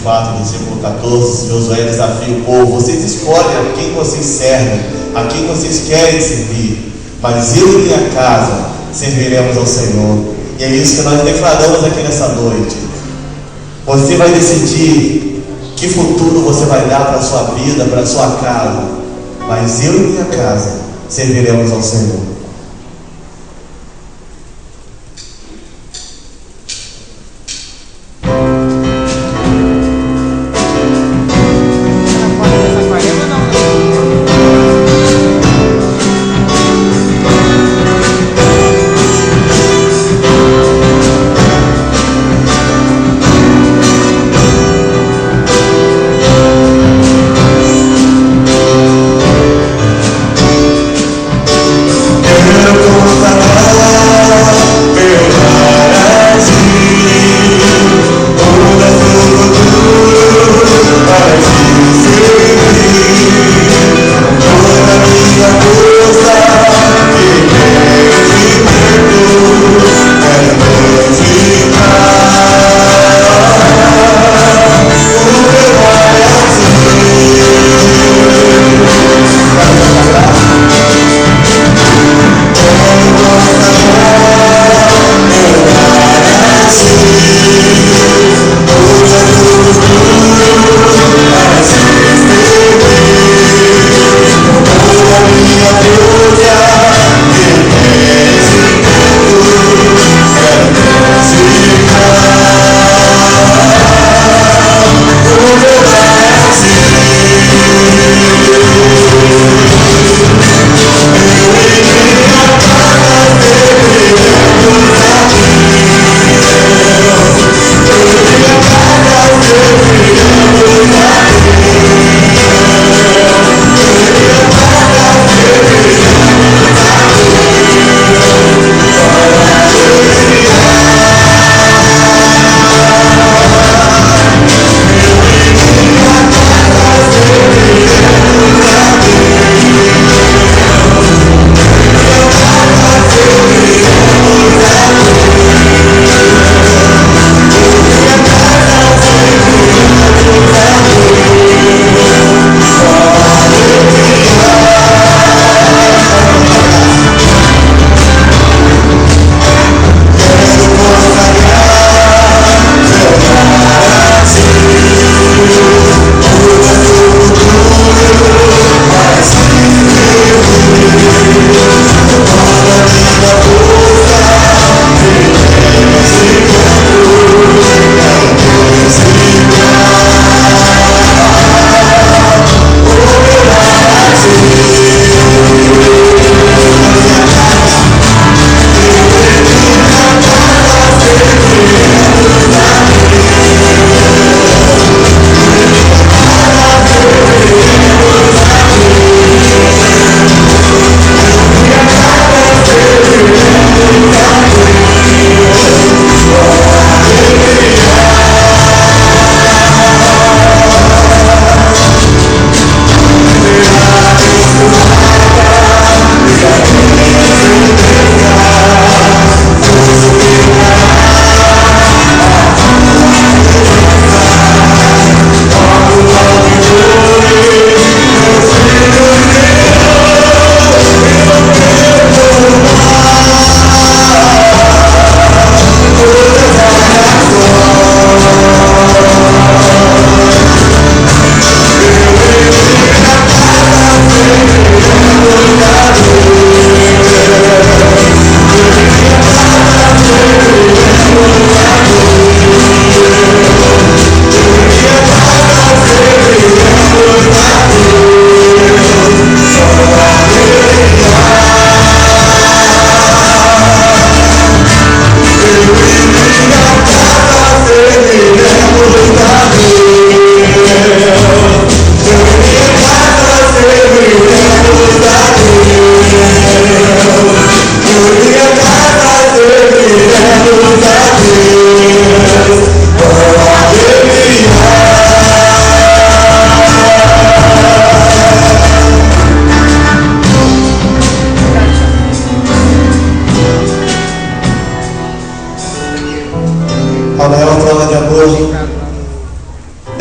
24, versículo 14, Josué desafia o povo: vocês escolhem a quem vocês servem, a quem vocês querem servir, mas eu e minha casa serviremos ao Senhor. E é isso que nós declaramos aqui nessa noite. Você vai decidir que futuro você vai dar para a sua vida, para a sua casa, mas eu e minha casa serviremos ao Senhor.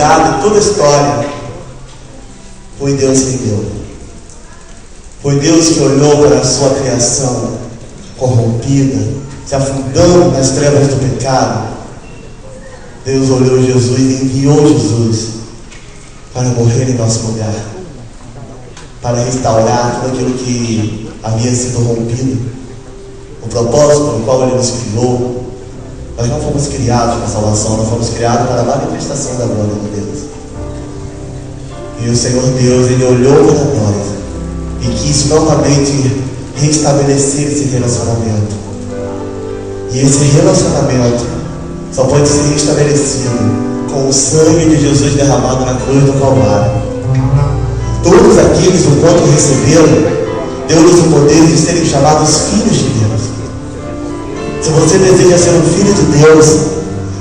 pecado e toda a história, foi Deus quem deu. Foi Deus que olhou para a sua criação corrompida, se afundando nas trevas do pecado. Deus olhou Jesus e enviou Jesus para morrer em nosso lugar, para restaurar tudo aquilo que havia sido rompido, o propósito pelo qual Ele nos criou. Nós não fomos criados para a salvação, nós fomos criados para a manifestação da glória de Deus. E o Senhor Deus, Ele olhou para nós e quis novamente restabelecer esse relacionamento. E esse relacionamento só pode ser restabelecido com o sangue de Jesus derramado na cruz do Calvário. Todos aqueles, o quanto receberam, deu-lhes o poder de serem chamados filhos de Deus. Se você deseja ser um filho de Deus,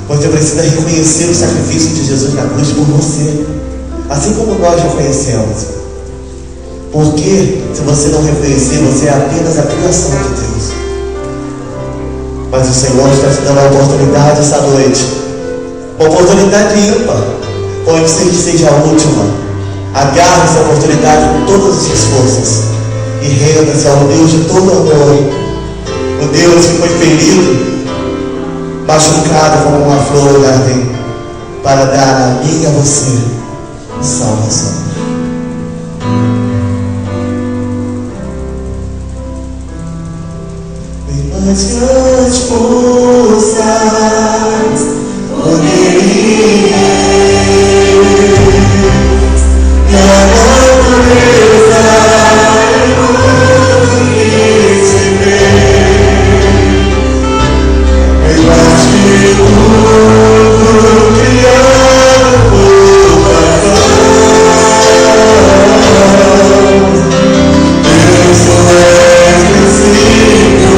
você precisa reconhecer o sacrifício de Jesus na cruz por você, assim como nós reconhecemos. Porque se você não reconhecer, você é apenas a criação de Deus. Mas o Senhor está te dando a oportunidade essa noite, uma oportunidade ímpar, pode ser que seja a última. Agarre essa oportunidade com todas as suas forças e renda-se ao Deus de todo amor, o Deus que foi ferido, machucado como uma flor do jardim, para dar a mim e a você salvação. Mas grandes forças poderia e a natureza é muito que se vê, mas que tudo criado por razão, Deus não é princípio.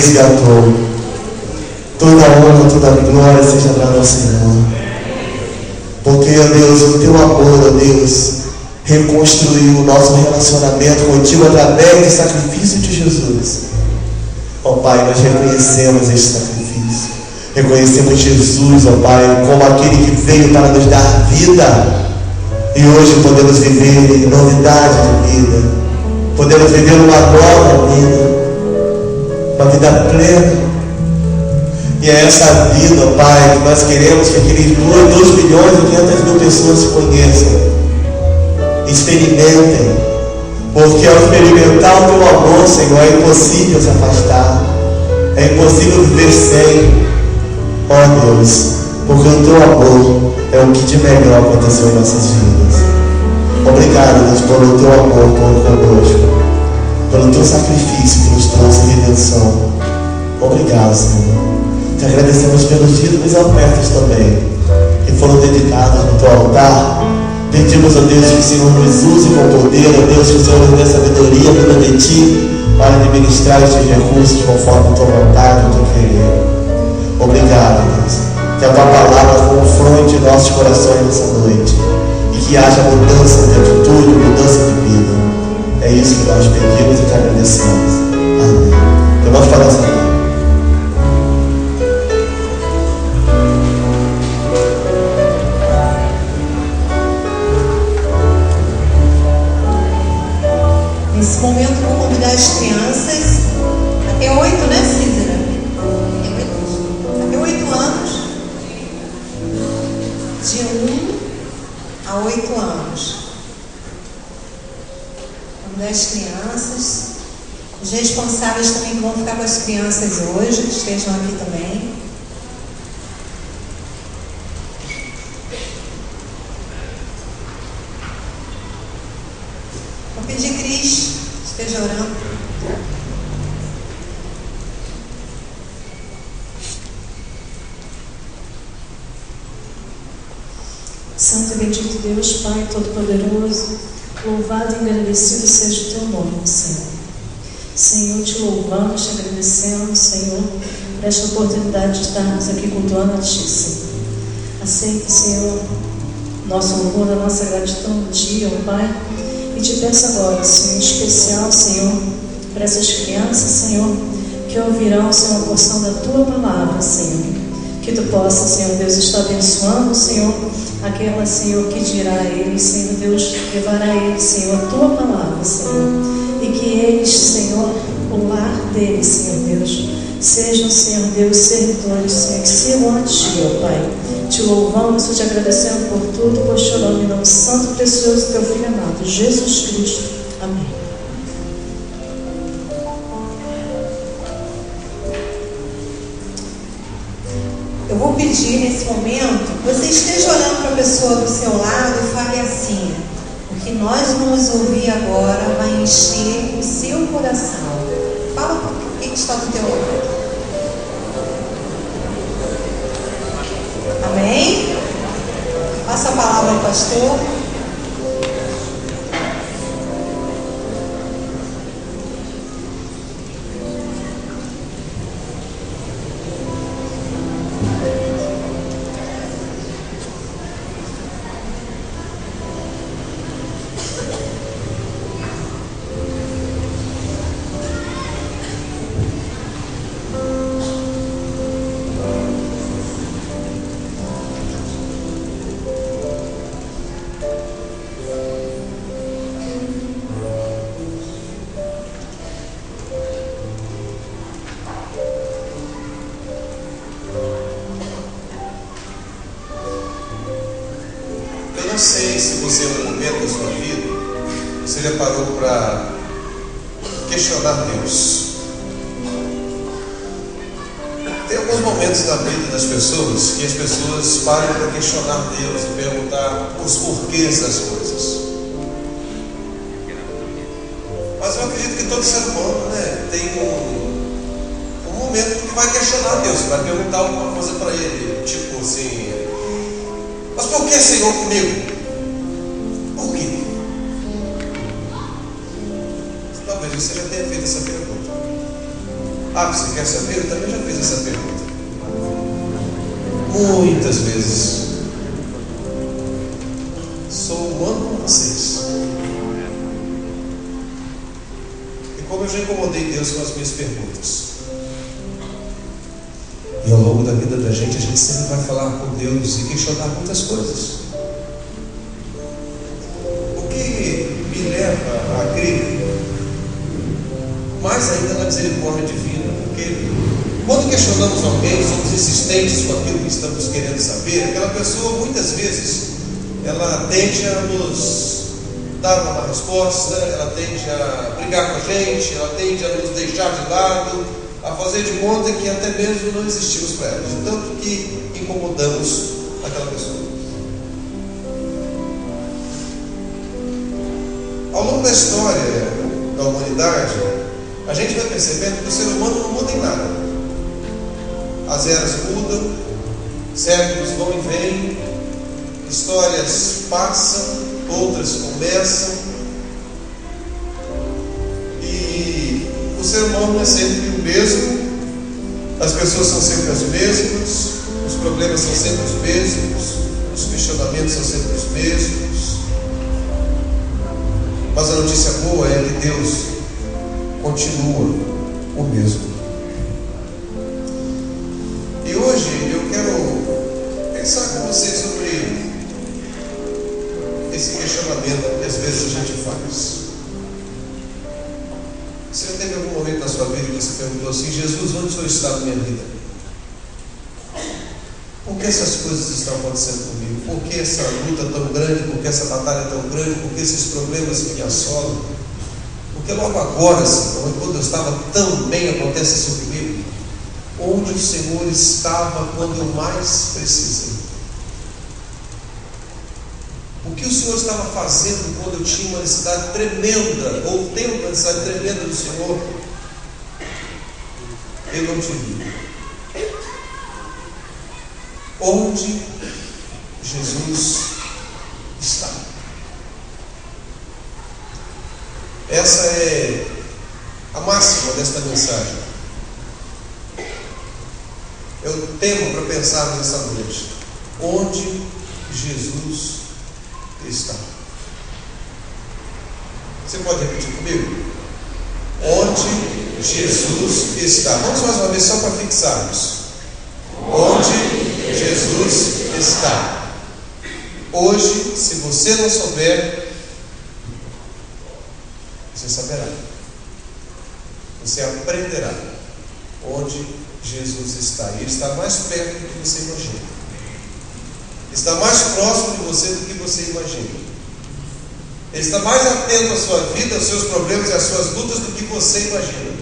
resgatou. Toda honra, toda glória seja dada ao Senhor. Porque, ó Deus, o teu amor, ó Deus, reconstruiu o nosso relacionamento contigo através do sacrifício de Jesus. Ó Pai, nós reconhecemos este sacrifício. Reconhecemos Jesus, ó Pai, como aquele que veio para nos dar vida. E hoje podemos viver em novidade de vida. Podemos viver uma nova vida. Uma vida plena. E é essa vida, ó Pai, que nós queremos que aqueles 2.500.000 pessoas se conheçam. Experimentem. Porque ao experimentar o teu amor, Senhor, é impossível se afastar. É impossível viver sem. Ó Deus, porque o teu amor é o que de melhor aconteceu em nossas vidas. Obrigado, Deus, pelo teu amor conosco, pelo teu sacrifício que nos trouxe redenção. Obrigado, Senhor. Te agradecemos pelos dízimos e ofertas também, que foram dedicados no teu altar. Pedimos, ó Deus, que o Senhor nos use com poder, ó Deus, que o Senhor nos dê sabedoria vinda de Ti para administrar estes recursos conforme a tua vontade e o teu querer. Obrigado, Deus. Que a tua palavra confronte nossos corações nessa noite e que haja mudança de atitude, mudança de vida. É isso que nós pedimos e te agradecemos. Amém. Então vamos para essa noite. Nesse momento, vou convidar as crianças, até 8, né, Cícera? Até 8 anos, de 1 a 8 anos. Convidar as crianças, os responsáveis também vão ficar com as crianças hoje, que estejam aqui também. Vou pedir Cris, esteja orando. Santo e bendito Deus, Pai Todo-Poderoso, louvado e agradecido seja o teu nome, Senhor. Senhor, te louvamos, te agradecemos, Senhor, por esta oportunidade de estarmos aqui cultuando a Ti, Senhor. Aceita, Senhor, nosso louvor, a nossa gratidão no dia, ó Pai. E te peço agora, Senhor, em especial, Senhor, para essas crianças, Senhor, que ouvirão, Senhor, uma porção da Tua palavra, Senhor. Que Tu possa, Senhor Deus, estar abençoando, Senhor, aquela, Senhor, que dirá a eles, Senhor Deus, levará a eles, Senhor, a Tua palavra, Senhor. E que eles, Senhor, o lar deles, Senhor Deus, sejam, Senhor Deus, servidores, Senhor, que sirvam a Ti, ó Pai. Te louvamos e te agradecemos por tudo, pois choramos em nome santo e precioso do Teu Filho amado, Jesus Cristo. Amém. Eu vou pedir nesse momento, você esteja olhando para a pessoa do seu lado e fale assim: o que nós vamos ouvir agora vai encher o seu coração. Fala para quem está do teu lado. Amém? Passa a palavra ao pastor. não sei se você, em algum momento da sua vida, você já parou para questionar Deus. Tem alguns momentos na vida das pessoas que as pessoas param para questionar Deus e perguntar os porquês das coisas. Mas eu acredito que todo ser humano, tem um momento que vai questionar Deus, vai perguntar alguma coisa para Ele, tipo assim: mas por que, Senhor, comigo? Por quê? Talvez você já tenha feito essa pergunta. Ah, você quer saber? Eu também já fiz essa pergunta muitas vezes. Sou humano como vocês. E como eu já incomodei Deus com as minhas perguntas. E ao longo da vida da gente, a gente sempre vai falar com Deus e questionar muitas coisas. O que me leva a crer mais ainda na misericórdia divina, porque quando questionamos alguém, somos insistentes com aquilo que estamos querendo saber, aquela pessoa muitas vezes ela tende a nos dar uma má resposta, ela tende a brigar com a gente, ela tende a nos deixar de lado, a fazer de conta que até mesmo não existimos para ela, de tanto que incomodamos aquela pessoa. Ao longo da história da humanidade, a gente vai percebendo que o ser humano não muda em nada. As eras mudam, séculos vão e vêm, histórias passam, outras começam, e o ser humano é sempre o mesmo, as pessoas são sempre as mesmas, os problemas são sempre os mesmos, os questionamentos são sempre os mesmos. Mas a notícia boa é que Deus continua o mesmo. E hoje eu quero pensar com vocês sobre esse questionamento que às vezes a gente faz. Você teve algum momento na sua vida que você perguntou assim: Jesus, onde o Senhor está na minha vida? Por que essas coisas estão acontecendo comigo? Por que essa luta tão grande? Por que essa batalha tão grande? Por que esses problemas que me assolam? Porque logo agora, Senhor, quando eu estava tão bem, acontece isso comigo. Onde o Senhor estava quando eu mais precisei? O que o Senhor estava fazendo quando eu tinha uma necessidade tremenda, ou tenho uma necessidade tremenda do Senhor? Eu não te vi. Onde Jesus está? Essa é a máxima desta mensagem. Eu temo para pensar nessa noite. Onde Jesus está? Você pode repetir comigo? Onde Jesus está? Vamos mais uma vez só para fixarmos. Onde Jesus está? Hoje, se você não souber, você saberá. Você aprenderá onde Jesus está. E Ele está mais perto do que você imagina. Está mais próximo de você do que você imagina. Ele está mais atento à sua vida, aos seus problemas e às suas lutas do que você imagina.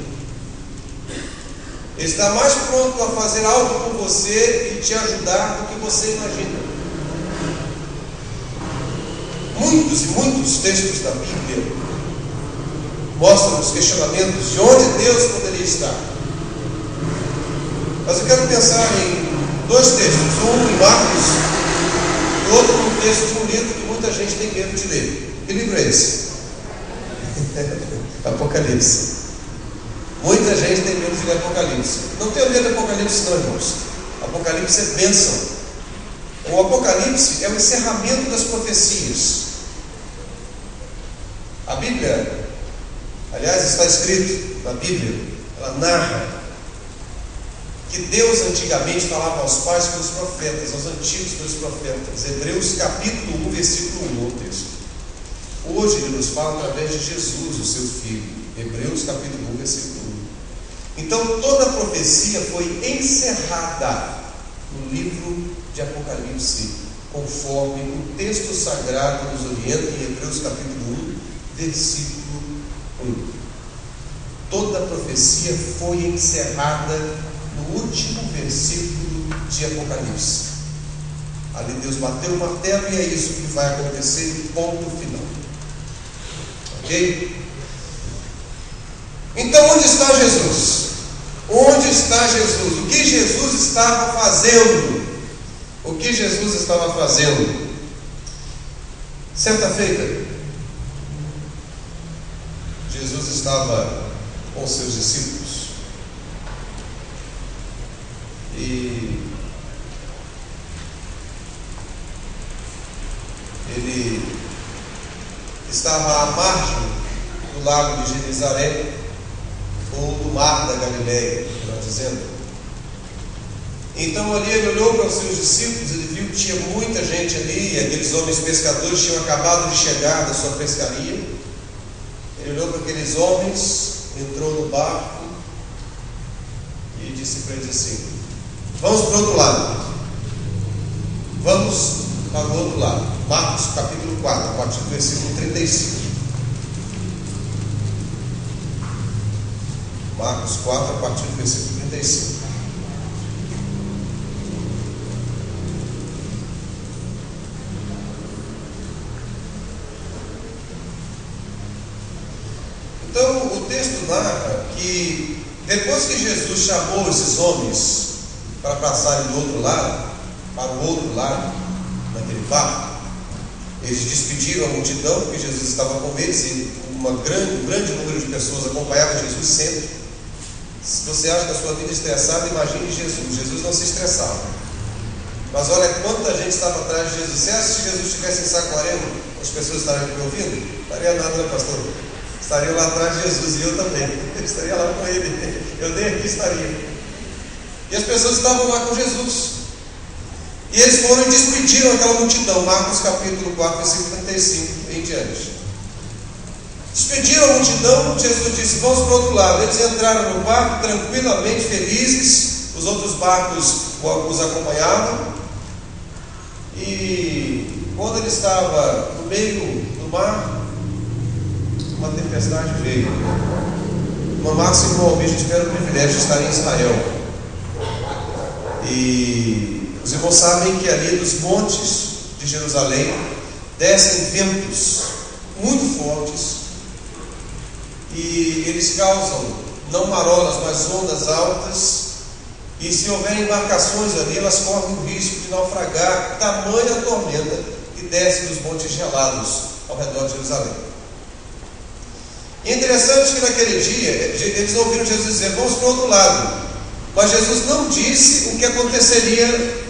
Ele está mais pronto a fazer algo por você e te ajudar do que você imagina. Muitos e muitos textos da Bíblia mostram os questionamentos de onde Deus poderia estar. Mas eu quero pensar em dois textos, um em Marcos e outro num texto de um livro que muita gente tem medo de ler. Que livro é esse? Apocalipse. Muita gente tem medo de ler Apocalipse. Não tenha medo de Apocalipse não, irmãos. Apocalipse é bênção. O Apocalipse é o encerramento das profecias. A Bíblia, aliás, está escrito na Bíblia, ela narra que Deus antigamente falava aos pais pelos profetas, aos antigos pelos profetas. Hebreus capítulo 1, versículo 1, o texto. Hoje Ele nos fala através de Jesus, o seu Filho. Hebreus capítulo 1, versículo 1. Então toda a profecia foi encerrada no livro de Apocalipse, conforme o texto sagrado nos orienta em Hebreus capítulo 1, versículo 1. Toda a profecia foi encerrada no último versículo de Apocalipse. Ali Deus bateu o martelo e é isso que vai acontecer, ponto final. Ok? Então onde está Jesus? Onde está Jesus? O que Jesus estava fazendo? O que Jesus estava fazendo? Certa feita, Jesus estava com seus discípulos e ele estava à margem do lago de Genezaré, ou do mar da Galileia, melhor dizendo. Então ali ele olhou para os seus discípulos, ele viu que tinha muita gente ali, e aqueles homens pescadores tinham acabado de chegar da sua pescaria. Ele olhou para aqueles homens, entrou no barco e disse para eles assim: vamos para o outro lado. Vamos para o outro lado. Marcos capítulo 4, a partir do versículo 35. Marcos 4, a partir do versículo 35. Então, o texto narra que depois que Jesus chamou esses homens para passarem do outro lado, para o outro lado, naquele barco, eles despediram a multidão, porque Jesus estava com eles e um grande número de pessoas acompanhava Jesus sempre. Se você acha que a sua vida é estressada, imagine Jesus. Jesus não se estressava. Mas olha quanta gente estava atrás de Jesus. Você acha que se Jesus estivesse em Saquarema, as pessoas estariam me ouvindo? Não estaria nada, né, pastor? Estaria lá atrás de Jesus, e eu também. Eu estaria lá com ele. Eu nem aqui estaria. E as pessoas estavam lá com Jesus. E eles foram e despediram aquela multidão. Marcos capítulo 4, versículo 35 em diante. Despediram a multidão, Jesus disse: vamos para o outro lado. Eles entraram no barco tranquilamente, felizes. Os outros barcos os acompanhavam. E quando ele estava no meio do mar, uma tempestade veio. Uma Márcia e uma Almir tiveram o privilégio de estar em Israel. E os irmãos sabem que ali dos montes de Jerusalém descem ventos muito fortes. E eles causam, não marolas, mas ondas altas. E se houver embarcações ali, elas correm o risco de naufragar, tamanha tormenta que desce dos montes gelados ao redor de Jerusalém. E é interessante que naquele dia, eles ouviram Jesus dizer: vamos para o outro lado. Mas Jesus não disse o que aconteceria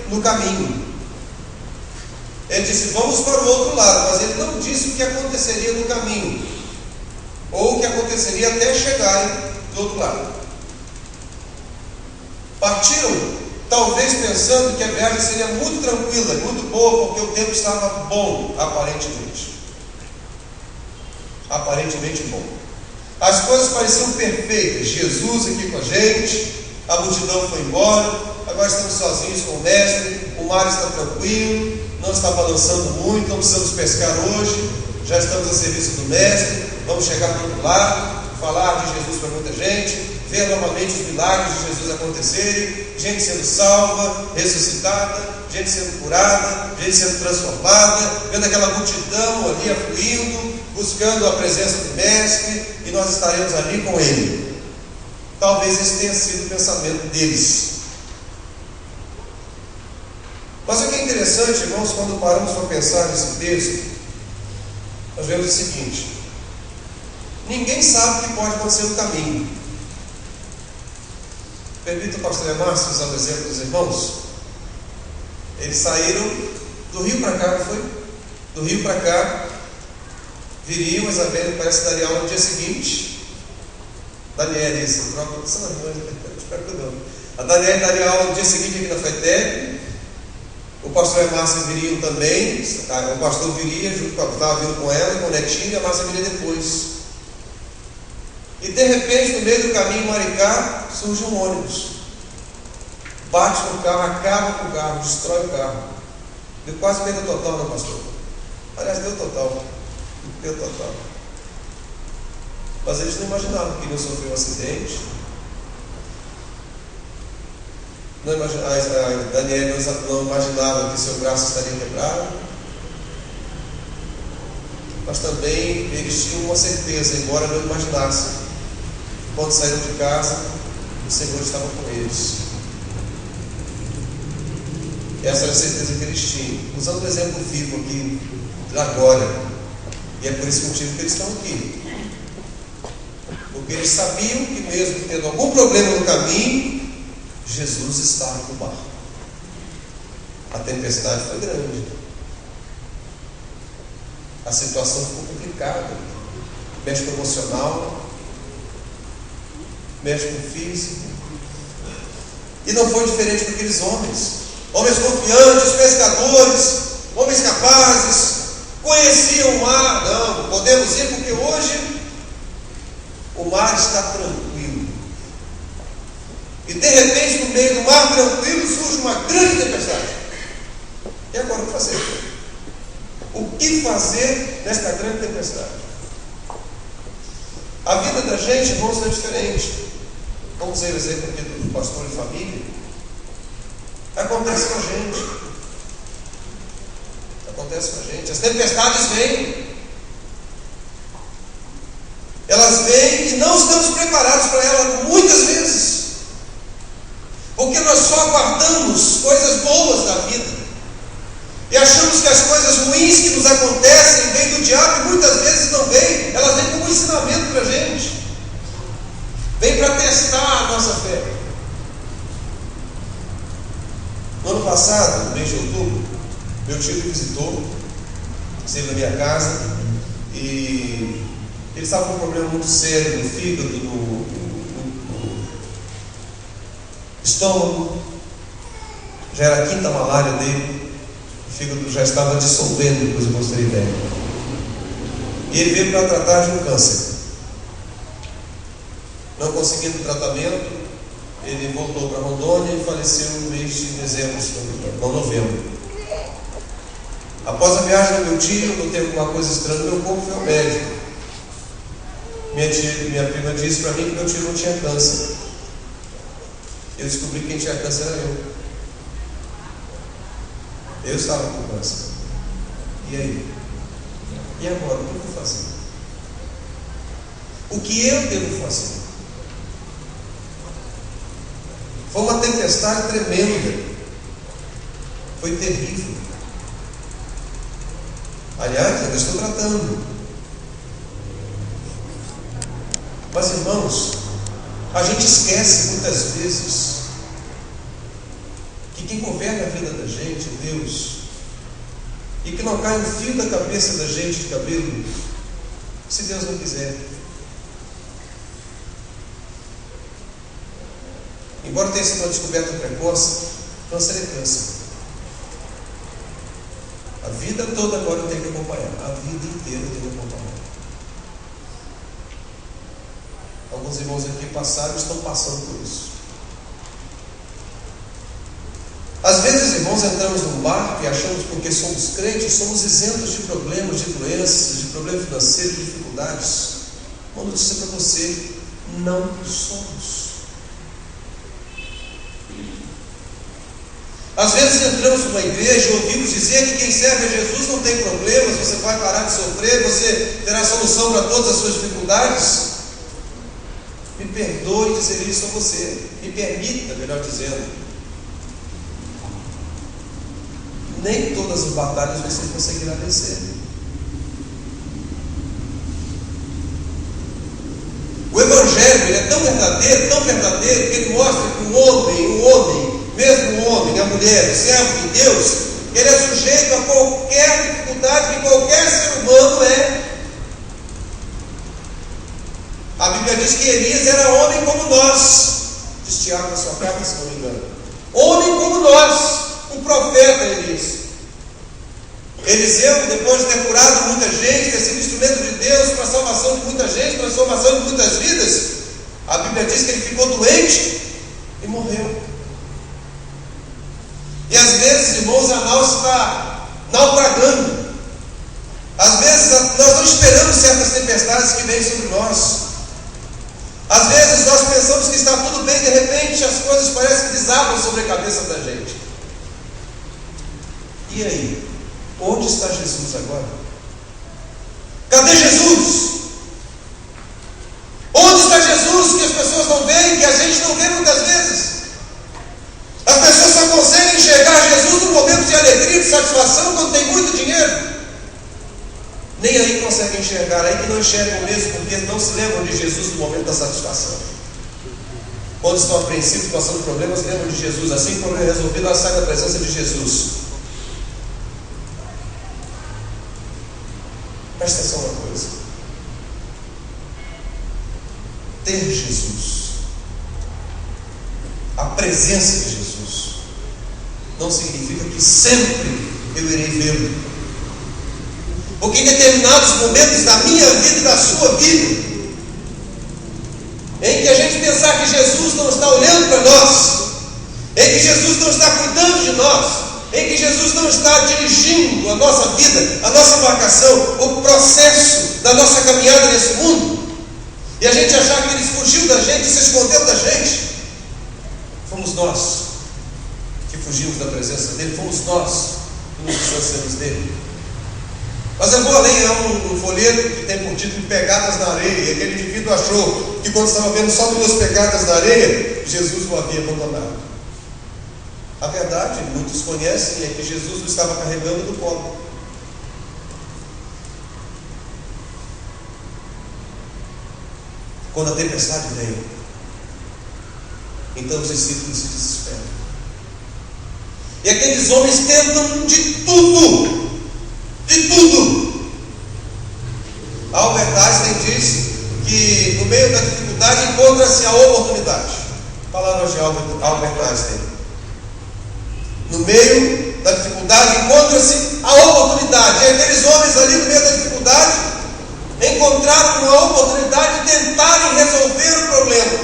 no caminho. Ele disse: vamos para o outro lado, mas ele não disse o que aconteceria no caminho, ou o que aconteceria até chegarem do outro lado. Partiram, talvez pensando que a viagem seria muito tranquila, muito boa, porque o tempo estava bom, aparentemente. Aparentemente bom. As coisas pareciam perfeitas. Jesus aqui com a gente, a multidão foi embora, agora estamos sozinhos com o mestre, o mar está tranquilo, não está balançando muito, não precisamos pescar hoje, já estamos a serviço do mestre, vamos chegar para o outro lado, falar de Jesus para muita gente, ver novamente os milagres de Jesus acontecerem, gente sendo salva, ressuscitada, gente sendo curada, gente sendo transformada, vendo aquela multidão ali afluindo, buscando a presença do mestre, e nós estaremos ali com ele. Talvez esse tenha sido o pensamento deles. Mas o que é interessante, irmãos, quando paramos para pensar nesse texto, nós vemos o seguinte: ninguém sabe o que pode acontecer no caminho. Permita o pastor Márcio usar o exemplo dos irmãos. Eles saíram do Rio para cá, não foi? Do Rio para cá, viriam, a Isabel parece que daria aula no dia seguinte. Daniela, isso, troca, são irmãs, a Daniela daria aula no dia seguinte aqui na FETEC. O pastor Márcio viria também. O pastor viria, estava vindo com ela, com o netinho, e a Márcia viria depois. E de repente, no meio do caminho em Maricá, surge um ônibus. Bate no carro, acaba com o carro, destrói o carro. Deu quase perda total, né, pastor? Aliás, deu total. Deu total. Mas eles não imaginavam que iriam sofrer um acidente. A Daniela não imaginava que seu braço estaria quebrado. Mas também eles tinham uma certeza, embora não imaginassem, quando saíram de casa, o Senhor estava com eles. Essa era a certeza que eles tinham. Usando o exemplo vivo aqui, agora. E é por esse motivo que eles estão aqui. Porque eles sabiam que mesmo tendo algum problema no caminho, Jesus estava no barco. A tempestade foi grande. A situação ficou complicada. Mexe com o emocional, mexe com o físico. E não foi diferente para aqueles homens. Homens confiantes, pescadores, homens capazes, conheciam o mar. Não, podemos ir porque hoje o mar está tranquilo. E de repente, no meio do mar tranquilo, surge uma grande tempestade. E agora o que fazer? O que fazer nesta grande tempestade? A vida da gente, irmãos, é diferente. Vamos ver o exemplo aqui do pastor de família. Acontece com a gente. Acontece com a gente. As tempestades vêm. Elas vêm e não estamos preparados para elas muitas vezes. Porque nós só aguardamos coisas boas da vida. E achamos que as coisas ruins que nos acontecem vêm do diabo e muitas vezes não vêm. Elas vêm como um ensinamento para a gente. Vem para testar a nossa fé. No ano passado, no mês de outubro, meu tio me visitou, esteve na minha casa e ele estava com um problema muito sério no fígado, no estômago. Já era a quinta malária dele, o fígado já estava dissolvendo, depois eu mostrei dele. E ele veio para tratar de um câncer. Não conseguindo tratamento, ele voltou para Rondônia e faleceu no mês de dezembro, não novembro. Após a viagem do meu tio, eu notei alguma coisa estranha no meu corpo, foi ao médico. Minha prima disse para mim que meu tio não tinha câncer. Eu descobri que quem tinha câncer era eu. Eu estava com câncer. E aí? E agora? O que eu vou fazer? O que eu devo fazer? Foi uma tempestade tremenda. Foi terrível. Aliás, eu estou tratando. Mas, irmãos, a gente esquece muitas vezes que quem governa a vida da gente é Deus. E que não cai um fio da cabeça da gente de cabelo, se Deus não quiser. Embora tenha sido uma descoberta precoce, câncer é câncer. A vida toda agora eu tenho que acompanhar. A vida inteira eu tenho que acompanhar. Alguns irmãos aqui passaram e estão passando por isso. Às vezes, irmãos, entramos num barco e achamos que porque somos crentes, somos isentos de problemas, de doenças, de problemas financeiros, de dificuldades. Uma notícia para você: não somos. Às vezes entramos numa igreja e ouvimos dizer que quem serve a Jesus não tem problemas, você vai parar de sofrer, você terá solução para todas as suas dificuldades. Me perdoe dizer isso a você, me permita, melhor dizendo. Nem todas as batalhas você conseguirá vencer. O Evangelho ele é tão verdadeiro, que ele mostra que o homem, mesmo o homem, a mulher, o servo de Deus, ele é sujeito a qualquer dificuldade que qualquer ser humano é. A Bíblia diz que Elias era homem como nós, diz Tiago na sua carta, se não me engano. Homem como nós, um profeta Elias. Eliseu, depois de ter curado muita gente, ter sido instrumento de Deus para a salvação de muita gente, transformação de muitas vidas, a Bíblia diz que ele ficou doente e morreu. E às vezes, irmãos, a nau está naufragando. Às vezes nós não esperamos certas tempestades que vêm sobre nós. Às vezes nós pensamos que está tudo bem, de repente as coisas parecem que desabam sobre a cabeça da gente. E aí? Onde está Jesus agora? Cadê Jesus? Onde está Jesus que as pessoas não veem, que a gente não vê muitas vezes? As pessoas só conseguem enxergar Jesus no momento de alegria, de satisfação, quando tem muito dinheiro. Nem aí conseguem enxergar, aí que não enxergam mesmo, porque não se lembram de Jesus no momento da satisfação. Quando estão apreensivos, passando problemas, lembram de Jesus. Assim que o problema é resolvido, ela sai da presença de Jesus. Presta atenção uma coisa. Ter Jesus, a presença de Jesus, não significa que sempre eu irei vê-lo. Porque em determinados momentos da minha vida e da sua vida, em que a gente pensar que Jesus não está olhando para nós, em que Jesus não está cuidando de nós, em que Jesus não está dirigindo a nossa vida, a nossa embarcação, o processo da nossa caminhada nesse mundo, e a gente achar que Ele fugiu da gente, se escondeu da gente, fomos nós que fugimos da presença dEle, fomos nós que nos distanciamos dEle. Mas eu vou além, há um folheto que tem por título Pegadas na Areia, e aquele indivíduo achou que quando estava vendo só 2 pegadas na areia, Jesus o havia abandonado. A verdade, muitos conhecem, é que Jesus o estava carregando do colo. Quando a tempestade veio, então os discípulos se desesperam. E aqueles homens tentam de tudo. De tudo. Albert Einstein diz que no meio da dificuldade encontra-se a oportunidade. Palavras de Albert Einstein. No meio da dificuldade encontra-se a oportunidade. E aqueles homens ali no meio da dificuldade encontraram uma oportunidade de tentarem resolver o problema.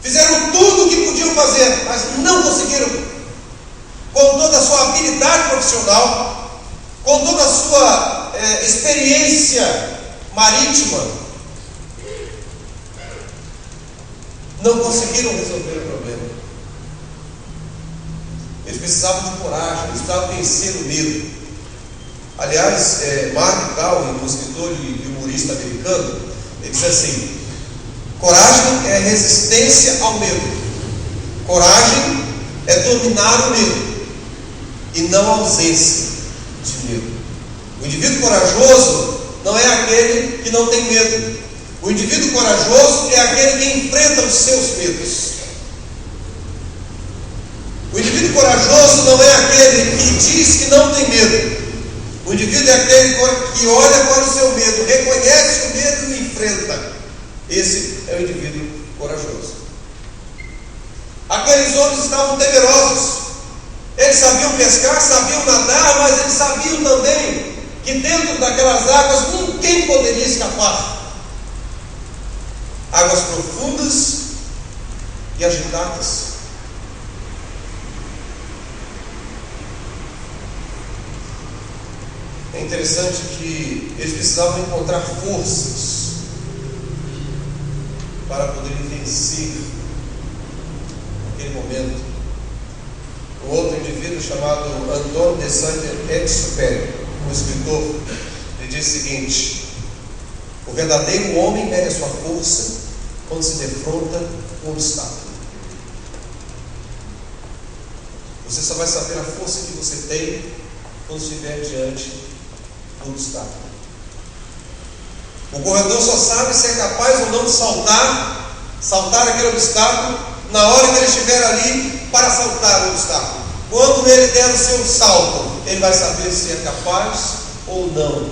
Fizeram tudo o que podiam fazer, mas não conseguiram. Com toda a sua habilidade profissional, com toda a sua experiência marítima, não conseguiram resolver o problema. Eles precisavam de coragem, eles precisavam vencer o medo. Aliás, Mark Twain, um escritor e humorista americano, ele diz assim: coragem é resistência ao medo. Coragem é dominar o medo e não a ausência de medo. O indivíduo corajoso não é aquele que não tem medo. O indivíduo corajoso é aquele que enfrenta os seus medos. O indivíduo corajoso não é aquele que diz que não tem medo. O indivíduo é aquele que olha para o seu medo, reconhece o medo e enfrenta. Esse é o indivíduo corajoso. Aqueles homens estavam temerosos. Eles sabiam pescar, sabiam nadar, mas eles sabiam também que dentro daquelas águas ninguém poderia escapar. Águas profundas e agitadas. É interessante que eles precisavam encontrar forças para poderem vencer aquele momento. Um outro indivíduo chamado Antoine de Saint-Exupéry, um escritor, ele diz o seguinte: o verdadeiro homem mede a sua força quando se defronta com um obstáculo. Você só vai saber a força que você tem quando estiver diante do obstáculo. O corredor só sabe se é capaz ou não de saltar aquele obstáculo na hora que ele estiver ali para saltar o obstáculo. Quando ele der o seu salto, ele vai saber se é capaz ou não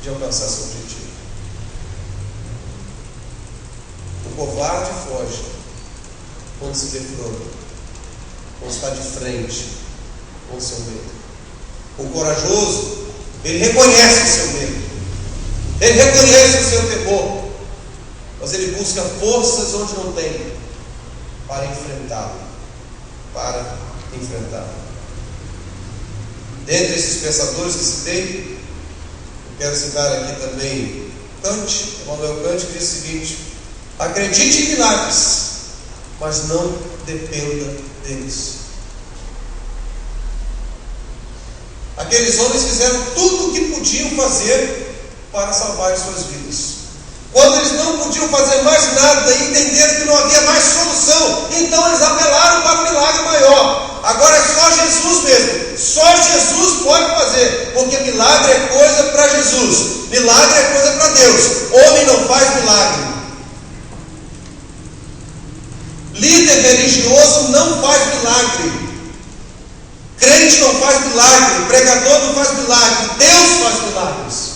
de alcançar seu objetivo. O covarde foge quando se defronta, quando está de frente com o seu medo. O corajoso, ele reconhece o seu medo, ele reconhece o seu temor, mas ele busca forças onde não tem para enfrentá-lo. Dentre esses pensadores que citei, eu quero citar aqui também Kant, Immanuel Kant, que diz o seguinte: acredite em milagres, mas não dependa deles. Aqueles homens fizeram tudo o que podiam fazer para salvar as suas vidas. Quando eles não podiam fazer mais nada e entenderam que não havia mais solução, então eles apelaram para um milagre maior. Agora é só Jesus mesmo. Só Jesus pode fazer, porque milagre é coisa para Jesus, milagre é coisa para Deus. Homem não faz milagre. Líder religioso não faz milagre. Crente não faz milagre. Pregador não faz milagre. Deus faz milagres.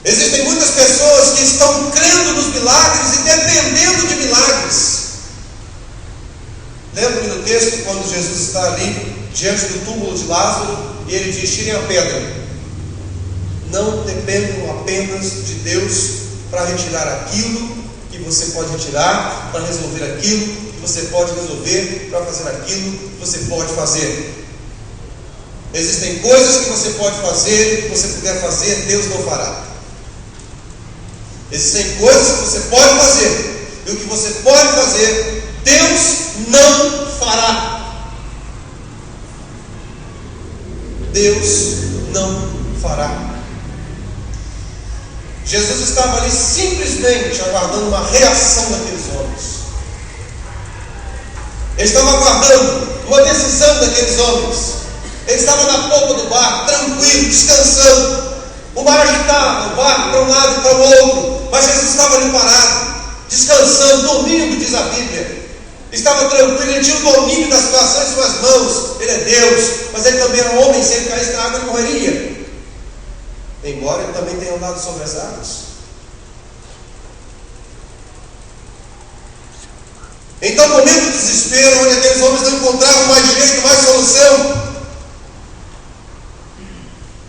Existem muitas pessoas que estão crendo nos milagres e dependendo de milagres. Lembra-me do texto quando Jesus está ali diante do túmulo de Lázaro e ele diz: tirem a pedra. Não dependam apenas de Deus para retirar aquilo que você pode retirar, para resolver aquilo que você pode resolver, para fazer aquilo que você pode fazer. Existem coisas que você pode fazer e que você puder fazer, Deus não fará. Existem coisas que você pode fazer e o que você pode fazer, Deus não fará. Deus não fará. Jesus estava ali simplesmente aguardando uma reação daqueles homens. Ele estava aguardando uma decisão daqueles homens. Ele estava na polpa do barco, tranquilo, descansando. O mar agitava, o barco para um lado e para o outro, mas Jesus estava ali parado, descansando, dormindo, diz a Bíblia. Estava tranquilo, ele tinha o domínio da situação em suas mãos. Ele é Deus, mas ele também era homem. Se ele caísse na água, ele morreria. Embora ele também tenha andado sobre as águas. Então, no momento de desespero, onde aqueles homens não encontravam mais jeito, mais solução,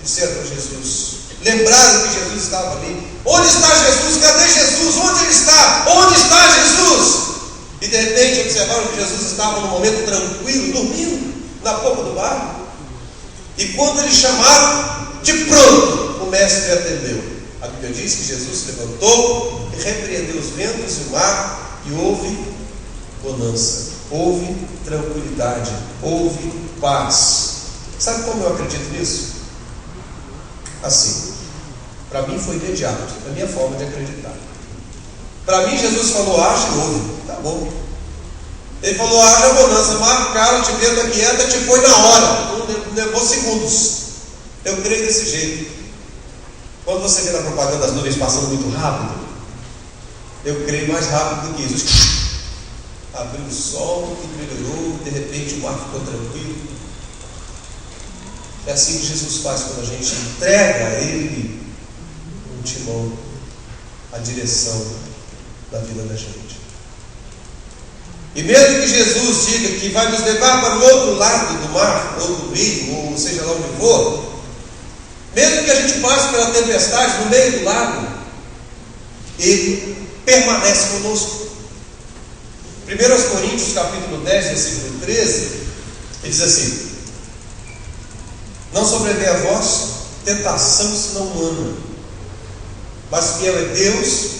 disseram para Jesus, lembraram que Jesus estava ali. Onde está Jesus? Cadê Jesus? Onde ele está? Onde está Jesus? E de repente observaram que Jesus estava num momento tranquilo, dormindo na polpa do barco. E quando eles chamaram, de pronto o mestre atendeu. A Bíblia diz que Jesus se levantou e repreendeu os ventos e o mar, e houve bonança, houve tranquilidade, houve paz. Sabe como eu acredito nisso? Assim, para mim foi imediato, a minha forma de acreditar. Para mim Jesus falou: haja e houve, tá bom. Ele falou: haja bonança, marca o cara, te vendo aquieta, te foi na hora, não levou segundos. Eu creio desse jeito. Quando você vê na propaganda as nuvens passando muito rápido, eu creio mais rápido do que isso. Abriu o sol, e melhorou, de repente o mar ficou tranquilo. É assim que Jesus faz quando a gente entrega a Ele o timão, a direção da vida da gente. E mesmo que Jesus diga que vai nos levar para o outro lado do mar, ou do rio, ou seja lá onde for, mesmo que a gente passe pela tempestade no meio do lago, Ele permanece conosco. 1 Coríntios capítulo 10, versículo 13, ele diz assim: não sobreveio a vós tentação senão humana, mas fiel é Deus,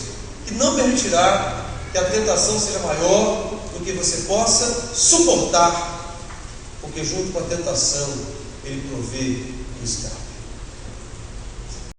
que não permitirá que a tentação seja maior do que você possa suportar, porque junto com a tentação Ele provê o escape.